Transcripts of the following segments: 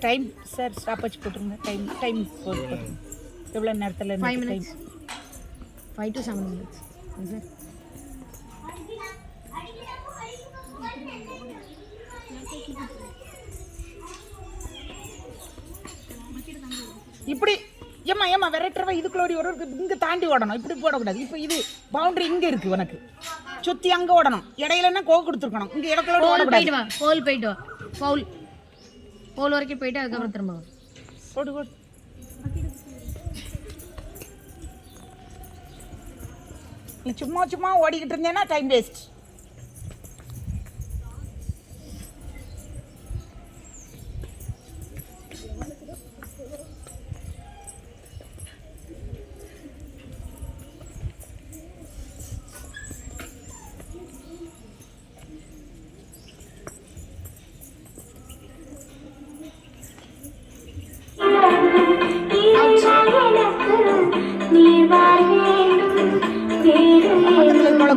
Time sir stoppage போட்டுருங்க. Time போட்டுருங்க. எவ்வளோ நேரத்தில் 5 minutes 5 to 7 minutes சார். இப்படி ஏமா விரட்டுறவ இதுக்குள்ளோடி ஒரு இங்கே தாண்டி ஓடணும். இப்படி போடக்கூடாது. இப்போ இது பவுண்டரி இங்கே இருக்குது உனக்கு. சுற்றி அங்கே ஓடணும். இடையிலன்னா கோ கொடுத்துருக்கணும். இங்கே இடக்குள்ளோட போயிட்டு வா. போயிட்டு வா. போல் வரைக்கும் போயிட்டு அதுக்கப்புறம் திரும்ப போடு. நீ சும்மா ஓடிக்கிட்டு இருந்தேன்னா டைம் வேஸ்ட்.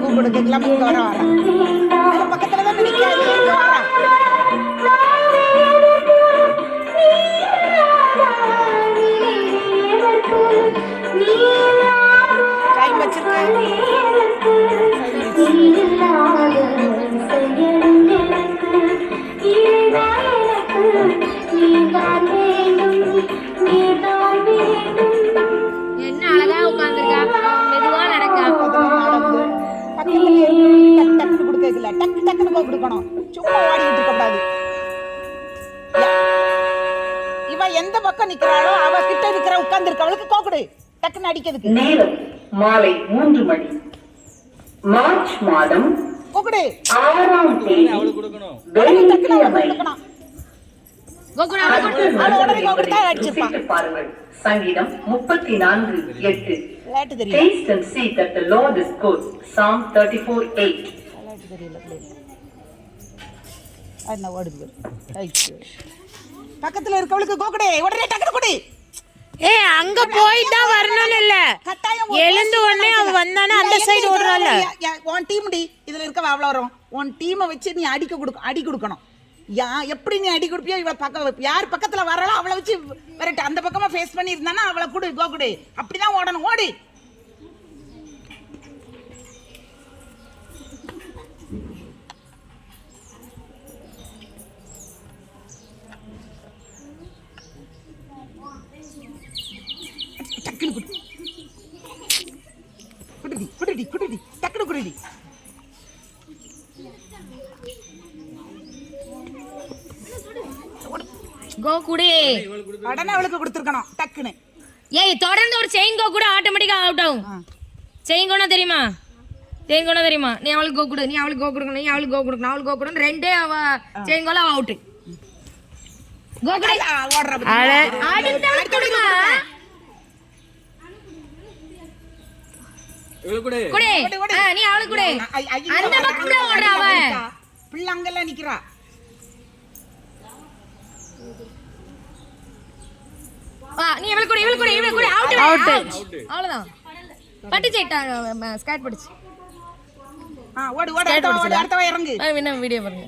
கூப்பிடுக்கலாம். இங்கே வர பக்கத்தில் தான் நிற்காது. டைம் வச்சிருக்கேன். என்ன அழகா உட்கார்ந்துருக்கா. மெதுவா நடக்கா. டக்குன்னு கொடுக்கல. டக்குன்னு கொடுக்கணும். சும்மா ஓடிக்கிட்டு இருக்கக்கூடாது. இவ எந்த பக்கம் நிக்கிறாளோ அவ கிட்ட இருக்கிற உட்கார்ந்து இருக்க அவளுக்கு கோக்குடு. டக்குன்னு அடிக்கிறதுக்கு. நேரம் மாலை 3 மணி. மார்ச் மாதம் கோக்குடு 6ஆம் தேதி அவளுக்கு கொடுக்கணும். கொடுக்கணும். சங்கீதம் 34:8. Taste and see that the Lord is good. Psalm 34:8. பக்கத்துல இருக்கவளுக்கு கோக்குடே உடனே டக்குனு குடி. அங்க போயிட்டா வரணும்னு இல்ல. எழுந்து உடனே அவ வந்தானே அந்த சைடு ஓடுறால. உன் டீம் டி இதுல இருக்கவ அவ்வளவு வரும். உன் டீமை வச்சு நீ அடி கொடுக்கணும். எப்படி நீ அடி கொடுப்பியோ இவ பக்கம் யார் பக்கத்துல வரல அவளை வச்சு விரட்டு. அந்த பக்கமா ஃபேஸ் பண்ணி இருந்தானா அவளை குடு கோக்குடு. அப்படிதான் ஓடணும். ஓடி டக்குனு குடுடி டக்குனு குடுடி. கோகுடி உடனே அவளுக்கு கொடுத்துருக்கணும் டக்குன்னு. தொடர்ந்து ஒரு செயின் கோ கூட ஆட்டோமேட்டிக்கா அவுட் ஆகும். செயின் கோனா தெரியுமா? நீ அவளுக்கு கோ கொடு. நீ அவளுக்கு கோ கொடுக்கணும். நீ அவளுக்கு கோ கொடுக்கணும். அவளுக்கு கோ கொடுக்கணும். ரெண்டே அவ செயின் கோல அவுட். கோகுடி ஓடுற அடுத்து கொடுமா. குடு நீ அவளுக்கு குடு. அந்த பக்கத்துல ஓடுறா அவ. பிள்ளை அங்கெல்லாம் நிக்கிறா. நீ இவளுக்கு குடு. அவுட். அவ்வளவுதான். பட்டுச்சேட்டா ஸ்கேட் படிச்சு. ஓடு அடுத்த இறங்கு. வீடியோ பாருங்க.